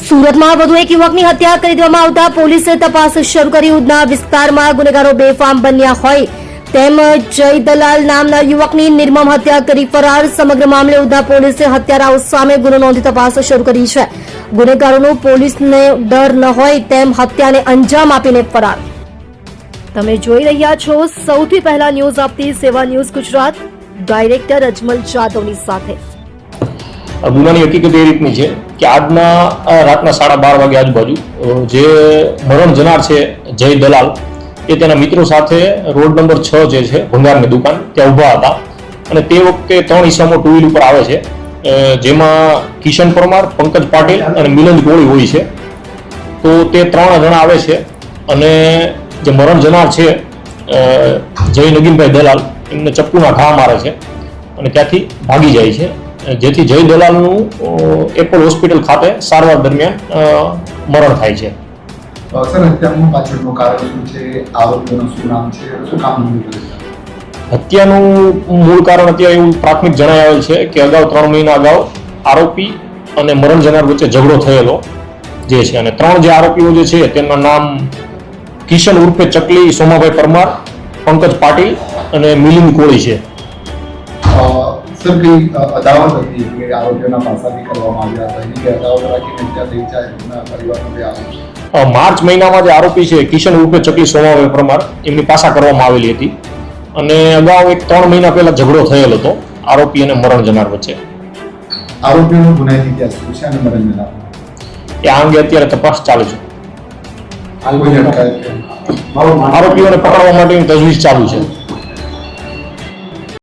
સુરતમાં વધુ એક યુવકની હત્યા કરી દેવામાં આવતા પોલીસે તપાસ શરૂ કરી. ઉધના વિસ્તારમાં ગુનેગારો બેફામ બન્યા હોય તેમ જય દલાલ નામના યુવકની નિર્મમ હત્યા કરી ફરાર. સમગ્ર મામલે ઉધના પોલીસે હત્યારાઓ સામે ગુનો નોંધી તપાસ શરૂ કરી છે. ગુનેગારોનો પોલીસને ડર ન હોય તેમ હત્યાને અંજામ આપીને ફરાર. તમે જોઈ રહ્યા છો સૌથી પહેલા ન્યૂઝ આપતી સેવા ન્યૂઝ ગુજરાત. ડાયરેક્ટર અજમલ જાદવની સાથે. ગુનાની હકીકત એ રીતની છે કે આજના રાતના 12:30 વાગે આજુબાજુ જે મરણ જનાર છે જય દલાલ એ તેના મિત્રો સાથે રોડ નંબર 6 જે છે ભંગારની દુકાન ત્યાં ઊભા હતા અને તે વખતે 3 ઈસમો ટુ વ્હીલ ઉપર આવે છે, જેમાં કિશન પરમાર, પંકજ પાટીલ અને મિલન કોળી હોય છે. તો તે 3 જણા આવે છે અને જે મરણ જનાર છે જય નગીનભાઈ દલાલ એમને ચપ્પુના ઘા મારે છે અને ત્યાંથી ભાગી જાય છે, જેથી જય દલાલનું એપોલ હોસ્પિટલ ખાતે સારવાર દરમિયાન મરણ થાય છે. સર, હત્યાનું પાછળનું કારણ શું છે? આરોપીનું શું નામ છે? શું કામ કર્યું? હત્યાનું મૂળ કારણ અત્યારે એવું પ્રાથમિક જણાઈ આવેલ છે કે અગાઉ 3 મહિના અગાઉ આરોપી અને મરણ જનાર વચ્ચે ઝઘડો થયેલો જે છે અને 3 જે આરોપીઓ જે છે તેમના નામ કિશન ઉર્ફે ચકલી, સોમાભાઈ પરમાર, પંકજ પાટીલ અને મિલિંદ કોળી છે. સર, કઈ અદાવત હતી કે આરોપીઓના પાસાથી કરવામાં આવ્યા હતા? એની કે અદાવત રાખીને હત્યા થઈ જાય એમના પરિવારનો બે આરોપ છે. માર્ચ મહિનામાં જે આરોપી છે કિશન ઉર્ફે ચકલી, સોમાભાઈ પરમાર એમની પાસા કરવામાં આવેલી હતી અને અગાઉ 3 મહિના પહેલા ઝઘડો થયેલો હતો આરોપી અને મરણ જનાર વચ્ચે. આરોપીઓનો ગુનાહિત ઇતિહાસ શું છે અને મરણ જનાર એ આ અંગે અત્યારે તપાસ ચાલુ છે. કોઈ અટકાયત આરોપીઓને પકડવા માટેની તજવીજ ચાલુ છે.